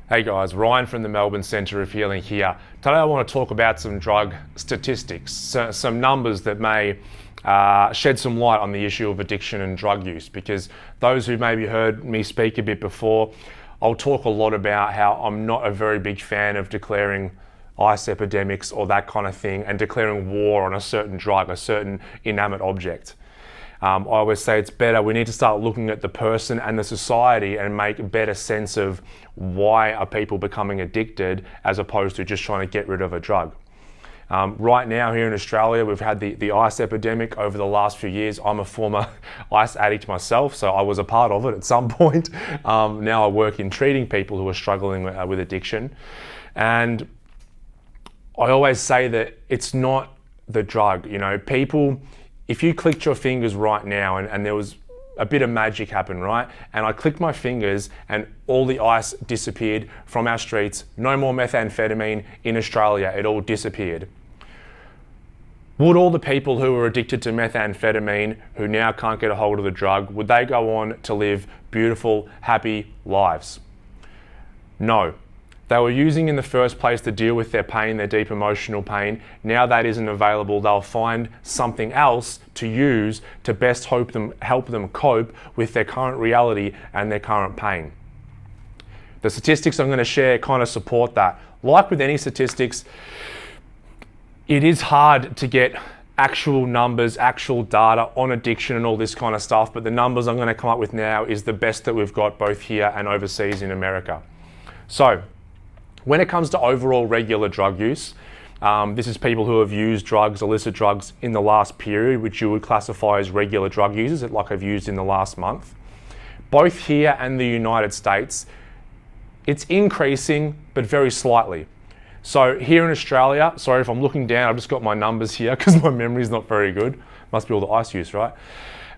Hey guys, Ryan from the Melbourne Centre of Healing here. Today I want to talk about some drug statistics, some numbers that may shed some light on the issue of addiction and drug use, because those who maybe heard me speak a bit before, I'll talk a lot about how I'm not a very big fan of declaring ice epidemics or that kind of thing and declaring war on a certain drug, a certain inanimate object. I always say it's better, we need to start looking at the person and the society and make a better sense of why are people becoming addicted as opposed to just trying to get rid of a drug. Right now here in Australia, we've had the ice epidemic over the last few years. I'm a former ice addict myself, so I was a part of it at some point. Now I work in treating people who are struggling with addiction. And I always say that it's not the drug. You know, people, if you clicked your fingers right now and there was a bit of magic happened, right? And I clicked my fingers and all the ice disappeared from our streets. No more methamphetamine in Australia. It all disappeared. Would all the people who are addicted to methamphetamine, who now can't get a hold of the drug, would they go on to live beautiful, happy lives? No. They were using in the first place to deal with their pain, their deep emotional pain. Now that isn't available, they'll find something else to use to best help them cope with their current reality and their current pain. The statistics I'm going to share kind of support that. Like with any statistics, it is hard to get actual numbers, actual data on addiction and all this kind of stuff, but the numbers I'm going to come up with now is the best that we've got both here and overseas in America. So, when it comes to overall regular drug use, this is people who have used drugs, illicit drugs, in the last period, which you would classify as regular drug users, like I've used in the last month. Both here and the United States, it's increasing, but very slightly. So here in Australia, sorry if I'm looking down, I've just got my numbers here because my memory's not very good. Must be all the ice use, right?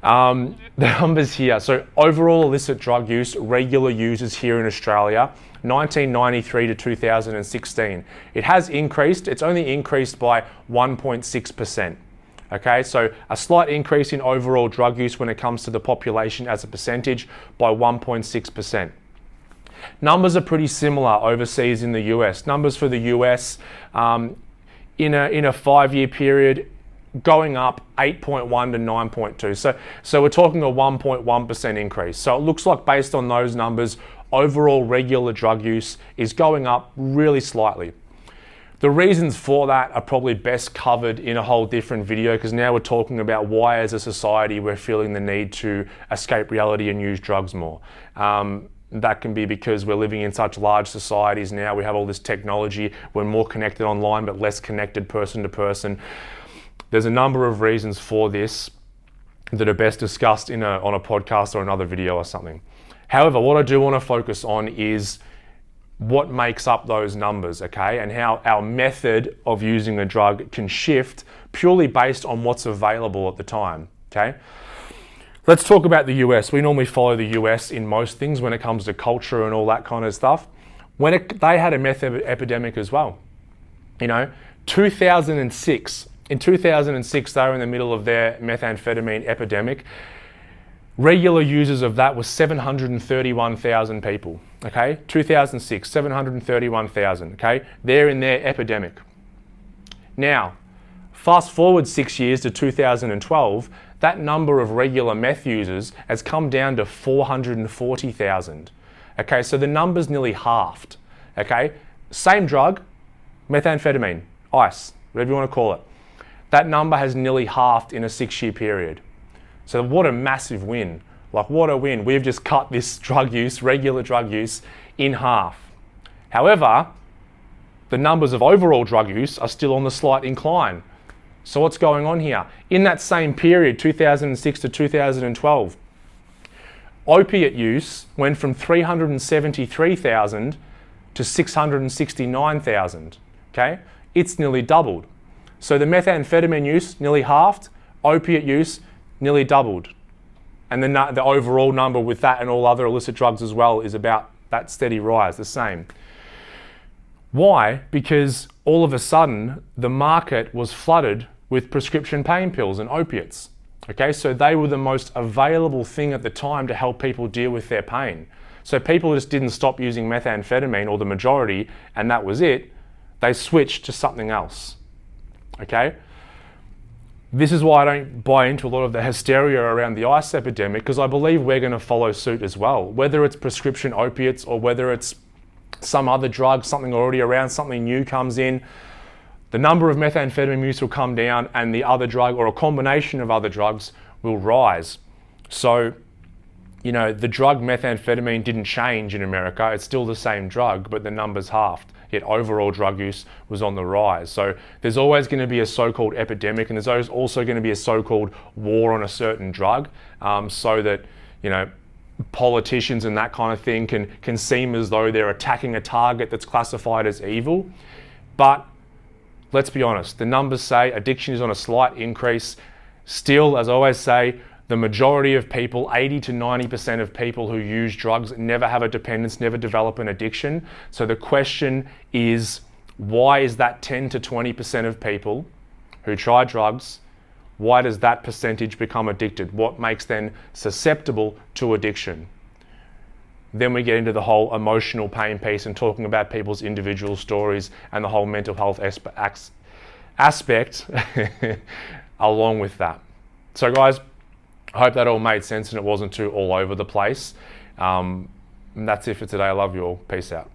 The numbers here. So overall illicit drug use, regular users here in Australia, 1993 to 2016. It has increased. It's only increased by 1.6%. Okay, so a slight increase in overall drug use when it comes to the population as a percentage by 1.6%. Numbers are pretty similar overseas in the US. Numbers for the US in a 5-year period, going up 8.1 to 9.2. So we're talking a 1.1% increase. So it looks like based on those numbers, overall regular drug use is going up really slightly. The reasons for that are probably best covered in a whole different video, because now we're talking about why as a society we're feeling the need to escape reality and use drugs more. That can be because we're living in such large societies now. We have all this technology. We're more connected online but less connected person to person. There's a number of reasons for this that are best discussed on a podcast or another video or something. However, what I do want to focus on is what makes up those numbers, okay? And how our method of using a drug can shift purely based on what's available at the time, okay? Let's talk about the US. We normally follow the US in most things when it comes to culture and all that kind of stuff. They had a meth epidemic as well. You know, 2006. In 2006, they were in the middle of their methamphetamine epidemic. Regular users of that was 731,000 people, okay? 2006, 731,000, okay? They're in their epidemic. Now, fast forward 6 years to 2012, that number of regular meth users has come down to 440,000, okay? So the number's nearly halved, okay? Same drug, methamphetamine, ice, whatever you want to call it. That number has nearly halved in a 6-year period. So what a massive win. Like, what a win. We've just cut this drug use, regular drug use, in half. However, the numbers of overall drug use are still on the slight incline. So what's going on here? In that same period, 2006 to 2012, opiate use went from 373,000 to 669,000, okay? It's nearly doubled. So the methamphetamine use nearly halved, opiate use nearly doubled. And then the overall number with that and all other illicit drugs as well is about that steady rise, the same. Why? Because all of a sudden the market was flooded with prescription pain pills and opiates. Okay, so they were the most available thing at the time to help people deal with their pain. So people just didn't stop using methamphetamine, or the majority, and that was it. They switched to something else. Okay? This is why I don't buy into a lot of the hysteria around the ice epidemic, because I believe we're going to follow suit as well. Whether it's prescription opiates or whether it's some other drug, something already around, something new comes in, the number of methamphetamine use will come down and the other drug or a combination of other drugs will rise. So, you know, the drug methamphetamine didn't change in America. It's still the same drug, but the numbers halved. Yet overall drug use was on the rise. So there's always going to be a so-called epidemic, and there's also going to be a so-called war on a certain drug, so that, you know, politicians and that kind of thing can seem as though they're attacking a target that's classified as evil. But let's be honest, the numbers say addiction is on a slight increase. Still, as I always say, the majority of people, 80 to 90% of people who use drugs never have a dependence, never develop an addiction. So the question is, why is that 10 to 20% of people who try drugs, why does that percentage become addicted? What makes them susceptible to addiction? Then we get into the whole emotional pain piece and talking about people's individual stories and the whole mental health aspect along with that. So guys, I hope that all made sense and it wasn't too all over the place. And that's it for today. I love you all. Peace out.